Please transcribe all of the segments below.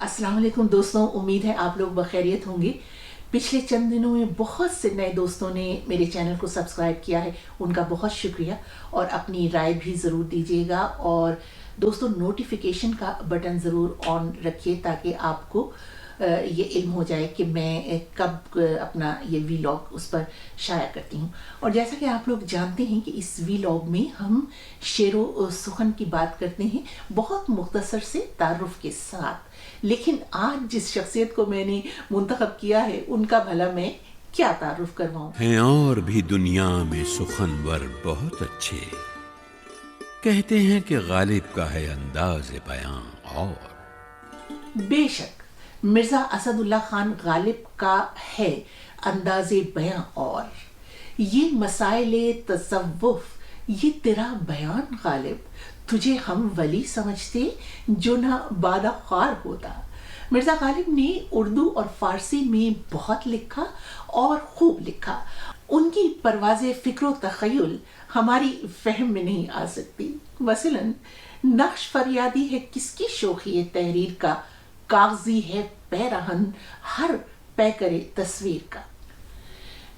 अस्सलाम वालेकुम दोस्तों, उम्मीद है आप लोग बखैरियत होंगे। पिछले चंद दिनों में बहुत से नए दोस्तों ने मेरे चैनल को सब्सक्राइब किया है, उनका बहुत शुक्रिया। और अपनी राय भी ज़रूर दीजिएगा। और दोस्तों, नोटिफिकेशन का बटन ज़रूर ऑन रखिए ताकि आपको ये इल्म हो जाए कि मैं कब अपना ये वीलॉग उस पर शाया करती हूँ। और जैसा कि आप लोग जानते हैं कि इस वीलॉग में हम शेरो सुखन की बात करते हैं, बहुत मुख्तसर से तारुफ के साथ। लेकिन आज जिस शख्सियत को मैंने मुंतखब किया है, उनका भला मैं क्या तारुफ करवाऊँ। हैं और भी दुनिया में सुखनवर बहुत अच्छे, कहते हैं कि गालिब का है अंदाज़ बयां और। बेशक मिर्ज़ा असदुल्ला खान गालिब का है अंदाज़े बयां और। ये मसाइले तसव्वुफ, ये तेरा बयान गालिब, तुझे हम वली समझते जो ना बादा ख्वार होता। मिर्ज़ा गालिब ने उर्दू और फ़ारसी में बहुत लिखा और खूब लिखा। उनकी परवाज़े फ़िक्र तख़य्युल हमारी फ़हम में नहीं आ सकती। मसलन नक्श फरियादी है किसकी शोखी तहरीर का, कागजी है पैरहन हर पै करे तस्वीर का।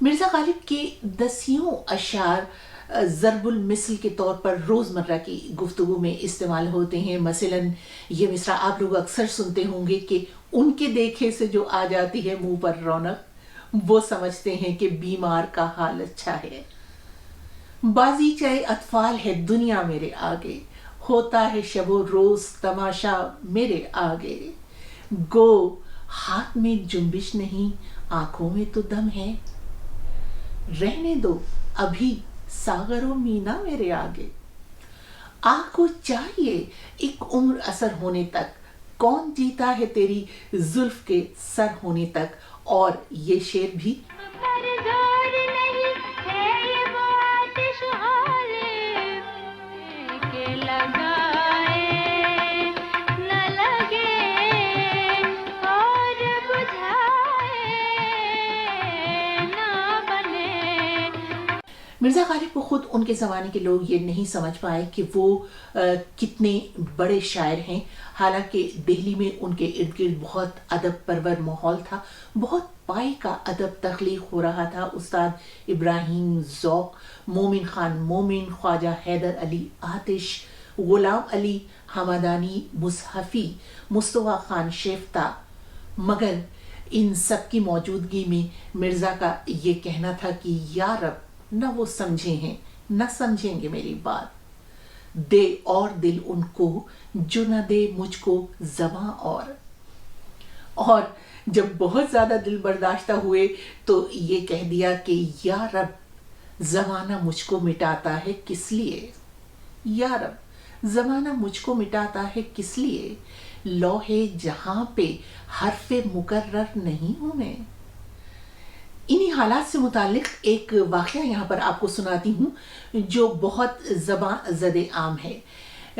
मिर्ज़ा गालिब के दसियों अशार ज़रबुल मिसल के तौर पर रोज़मर्रा की गुफ्तगू में इस्तेमाल होते हैं। मसलन ये मिसरा आप लोग अक्सर सुनते होंगे कि उनके देखे से जो आ जाती है मुंह पर रौनक, वो समझते हैं कि बीमार का हाल अच्छा है। बाजी चाहे अतफाल है दुनिया मेरे आगे, होता है शबो रोज़ तमाशा मेरे आगे। गो हाथ में जुम्बिश नहीं, आंखों में तो दम है, रहने दो अभी सागरो मीना मेरे आगे। आँख को चाहिए एक उम्र असर होने तक, कौन जीता है तेरी जुल्फ के सर होने तक। और ये शेर भी मिर्ज़ा गालिब को खुद उनके ज़माने के लोग ये नहीं समझ पाए कि वो कितने बड़े शायर हैं। हालांकि दिल्ली में उनके इर्द गिर्द बहुत अदब परवर माहौल था, बहुत पाई का अदब तख्लीक हो रहा था। उस्ताद इब्राहिम ज़ौक़, मोमिन खान मोमिन, ख्वाजा हैदर अली आतिश, गुलाम अली हमदानी मुसहफ़ी, मुस्तफ़ा खान शेफ्ता। मगर इन सब की मौजूदगी में मिर्ज़ा का ये कहना था कि या रब, न वो समझे हैं न समझेंगे मेरी बात, दे और दिल उनको जो न दे मुझको ज़बां और जब बहुत ज़्यादा दिल बर्दाश्त हुए तो ये कह दिया कि या रब, ज़माना मुझको मिटाता है किस लिए, या रब, ज़माना मुझको मिटाता है किस लिए, लौहे जहां पे हर्फ़े मुकर्रर नहीं हूं मैं। इन्हीं हालात से मुतालिक एक वाक़या यहाँ पर आपको सुनाती हूँ जो बहुत ज़बां ज़दे आम है।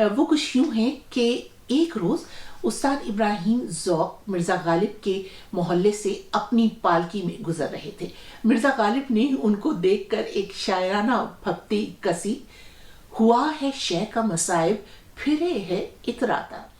वो कुछ यूँ है कि एक रोज़ उस्ताद इब्राहिम ज़ौक़ मिर्ज़ा गालिब के मोहल्ले से अपनी पालकी में गुज़र रहे थे। मिर्ज़ा गालिब ने उनको देखकर एक शायराना फप्ती कसी, हुआ है शय का मसाइब फिरे है इतराता।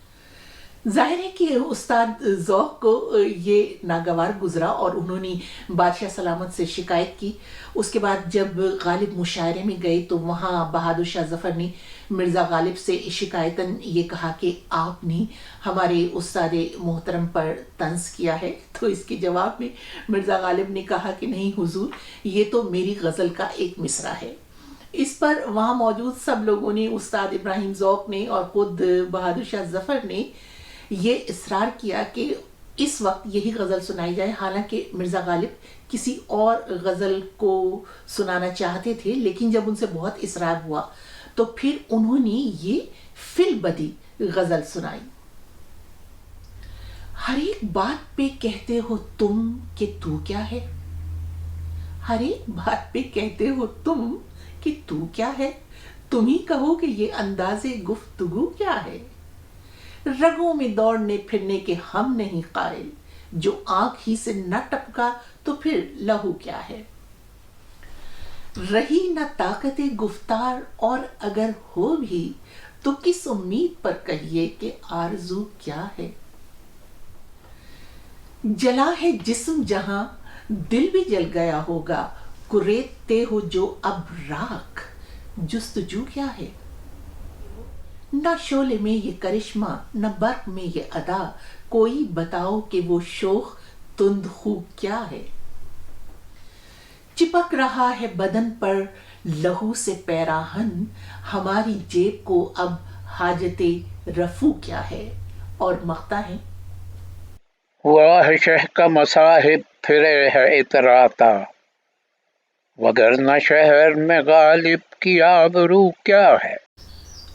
जाहिर है कि उस्ताद ज़ौक़ को ये नागवार गुजरा और उन्होंने बादशाह सलामत से शिकायत की। उसके बाद जब गालिब मुशायरे में गए तो वहाँ बहादुर शाह ज़फ़र ने मिर्ज़ा गालिब से शिकायतन ये कहा कि आपने हमारे उस्ताद मोहतरम पर तंज़ किया है। तो इसके जवाब में मिर्ज़ा गालिब ने कहा कि नहीं हुजूर, ये तो मेरी गज़ल का एक मिसरा है। इस पर वहाँ मौजूद सब लोगों ने, उस्ताद इब्राहिम ज़ौक़ ने और ख़ुद बहादुर शाह ज़फ़र ने ये इसरार किया कि इस वक्त यही गज़ल सुनाई जाए। हालांकि मिर्ज़ा गालिब किसी और गज़ल को सुनाना चाहते थे, लेकिन जब उनसे बहुत इसरार हुआ तो फिर उन्होंने ये फिल बदी गज़ल सुनाई। हर एक बात पे कहते हो तुम कि तू क्या है, हर एक बात पे कहते हो तुम कि तू क्या है, तुम ही कहो कि ये अंदाज़े गुफ्तगू क्या है। रगों में दौड़ने फिरने के हम नहीं कायल, जो आंख ही से न टपका तो फिर लहू क्या है। रही न ताकते गुफ्तार और अगर हो भी तो किस उम्मीद पर कहिए कि आरज़ू क्या है। जला है जिस्म जहां दिल भी जल गया होगा, कुरेदते हो जो अब राख, जुस्तजू क्या है? न शोले में ये करिश्मा, न बर्क में ये अदा, कोई बताओ कि वो शोख तुंद खूब क्या है? चिपक रहा है बदन पर लहू से पैराहन, हमारी जेब को अब हाजते रफू क्या है? और मख्ता है, वाह शह का मसाहिब फिरे है इतराता, वगरना शहर में गालिब की आबरू क्या है?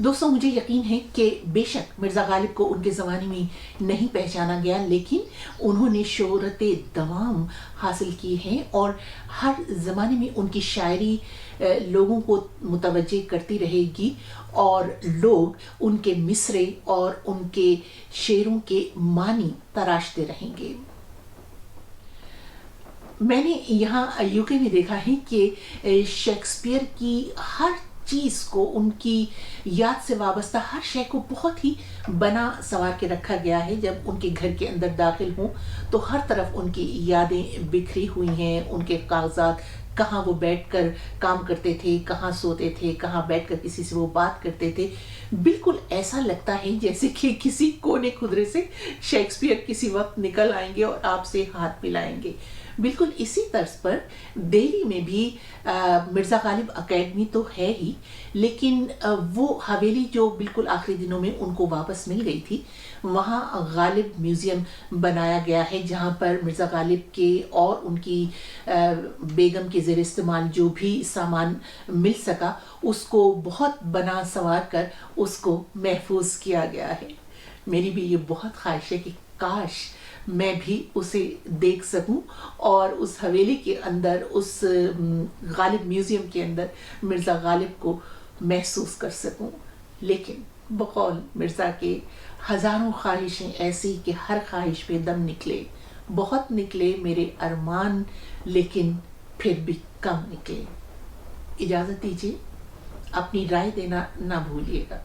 दोस्तों मुझे यकीन है कि बेशक मिर्ज़ा गालिब को उनके ज़माने में नहीं पहचाना गया, लेकिन उन्होंने शोहरत दवाम हासिल की है और हर ज़माने में उनकी शायरी लोगों को मुतवज्जे करती रहेगी और लोग उनके मिसरे और उनके शेरों के मानी तराशते रहेंगे। मैंने यहाँ यूके में देखा है कि शेक्सपियर की हर चीज़ को, उनकी याद से वाबस्ता हर शय को बहुत ही बना संवार के रखा गया है। जब उनके घर के अंदर दाखिल हों तो हर तरफ उनकी यादें बिखरी हुई हैं, उनके कागजात, कहाँ वो बैठकर काम करते थे, कहाँ सोते थे, कहाँ बैठकर किसी से वो बात करते थे। बिल्कुल ऐसा लगता है जैसे कि किसी कोने खुदरे से शेक्सपियर किसी वक्त निकल आएंगे और आपसे हाथ मिलाएंगे। बिल्कुल इसी तर्ज पर दिल्ली में भी मिर्ज़ा गालिब अकेडमी तो है ही, लेकिन वो हवेली जो बिल्कुल आखिरी दिनों में उनको वापस मिल गई थी, वहाँ गालिब म्यूज़ियम बनाया गया है, जहाँ पर मिर्ज़ा गालिब के और उनकी बेगम के ज़ेर इस्तेमाल जो भी सामान मिल सका उसको बहुत बना संवार कर उसको महफूज किया गया है। मेरी भी ये बहुत ख्वाहिश है कि काश मैं भी उसे देख सकूं और उस हवेली के अंदर, उस गालिब म्यूज़ियम के अंदर मिर्ज़ा गालिब को महसूस कर सकूं। लेकिन बकौल मिर्ज़ा के हज़ारों ख्वाहिशें ऐसी कि हर ख्वाहिश पे दम निकले, बहुत निकले मेरे अरमान, लेकिन फिर भी कम निकले। इजाज़त दीजिए, अपनी राय देना ना भूलिएगा।